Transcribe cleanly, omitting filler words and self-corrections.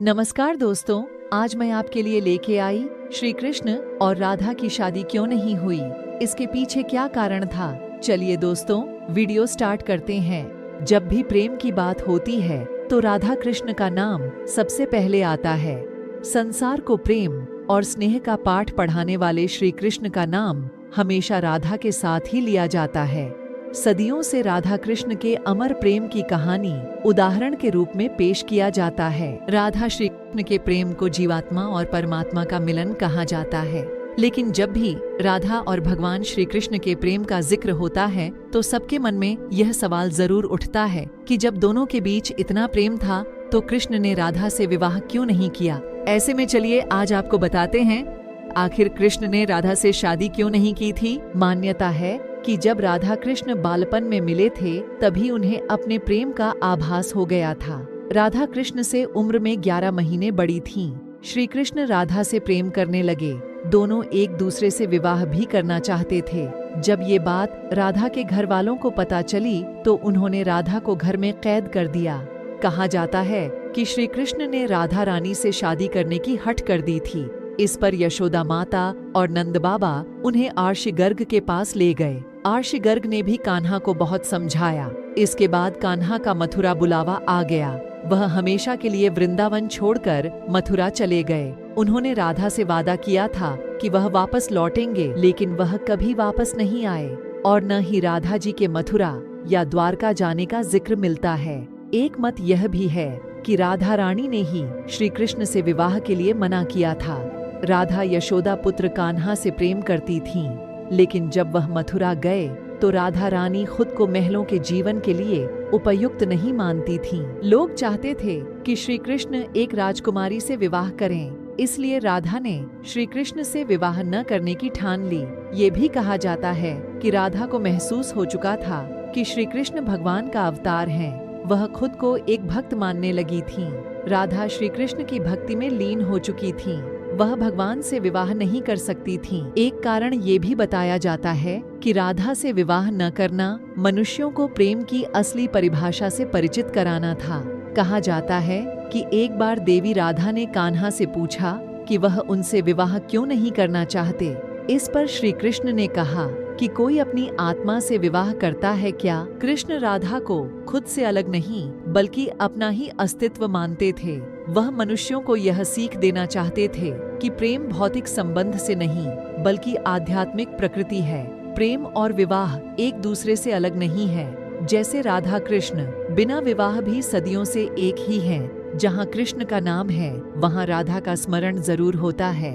नमस्कार दोस्तों, आज मैं आपके लिए लेके आई श्री कृष्ण और राधा की शादी क्यों नहीं हुई, इसके पीछे क्या कारण था। चलिए दोस्तों, वीडियो स्टार्ट करते हैं। जब भी प्रेम की बात होती है तो राधा कृष्ण का नाम सबसे पहले आता है। संसार को प्रेम और स्नेह का पाठ पढ़ाने वाले श्री कृष्ण का नाम हमेशा राधा के साथ ही लिया जाता है। सदियों से राधा कृष्ण के अमर प्रेम की कहानी उदाहरण के रूप में पेश किया जाता है। राधा श्री कृष्ण के प्रेम को जीवात्मा और परमात्मा का मिलन कहा जाता है। लेकिन जब भी राधा और भगवान श्री कृष्ण के प्रेम का जिक्र होता है तो सबके मन में यह सवाल जरूर उठता है कि जब दोनों के बीच इतना प्रेम था तो कृष्ण ने राधा से विवाह क्यों नहीं किया। ऐसे में चलिए आज आपको बताते हैं आखिर कृष्ण ने राधा से शादी क्यों नहीं की थी। मान्यता है कि जब राधा कृष्ण बालपन में मिले थे तभी उन्हें अपने प्रेम का आभास हो गया था। राधा कृष्ण से उम्र में 11 महीने बड़ी थीं। श्री कृष्ण राधा से प्रेम करने लगे। दोनों एक दूसरे से विवाह भी करना चाहते थे। जब ये बात राधा के घर वालों को पता चली तो उन्होंने राधा को घर में कैद कर दिया। कहा जाता है कि श्री कृष्ण ने राधा रानी से शादी करने की हठ कर दी थी। इस पर यशोदा माता और नंद बाबा उन्हें आर्षि गर्ग के पास ले गए। आर्षि गर्ग ने भी कान्हा को बहुत समझाया। इसके बाद कान्हा का मथुरा बुलावा आ गया। वह हमेशा के लिए वृंदावन छोड़कर मथुरा चले गए। उन्होंने राधा से वादा किया था कि वह वापस लौटेंगे, लेकिन वह कभी वापस नहीं आए और न ही राधा जी के मथुरा या द्वारका जाने का जिक्र मिलता है। एक मत यह भी है कि राधा रानी ने ही श्री कृष्ण से विवाह के लिए मना किया था। राधा यशोदा पुत्र कान्हा से प्रेम करती थीं, लेकिन जब वह मथुरा गए तो राधा रानी खुद को महलों के जीवन के लिए उपयुक्त नहीं मानती थीं। लोग चाहते थे कि श्री कृष्ण एक राजकुमारी से विवाह करें, इसलिए राधा ने श्री कृष्ण से विवाह न करने की ठान ली। ये भी कहा जाता है कि राधा को महसूस हो चुका था कि श्री कृष्ण भगवान का अवतार हैं। वह खुद को एक भक्त मानने लगी थीं। राधा श्री कृष्ण की भक्ति में लीन हो चुकी थीं। वह भगवान से विवाह नहीं कर सकती थीं। एक कारण ये भी बताया जाता है कि राधा से विवाह न करना मनुष्यों को प्रेम की असली परिभाषा से परिचित कराना था। कहा जाता है कि एक बार देवी राधा ने कान्हा से पूछा कि वह उनसे विवाह क्यों नहीं करना चाहते। इस पर श्री कृष्ण ने कहा कि कोई अपनी आत्मा से विवाह करता है क्या। कृष्ण राधा को खुद से अलग नहीं बल्कि अपना ही अस्तित्व मानते थे। वह मनुष्यों को यह सीख देना चाहते थे कि प्रेम भौतिक संबंध से नहीं बल्कि आध्यात्मिक प्रकृति है। प्रेम और विवाह एक दूसरे से अलग नहीं है। जैसे राधा कृष्ण बिना विवाह भी सदियों से एक ही हैं। जहाँ कृष्ण का नाम है वहाँ राधा का स्मरण जरूर होता है।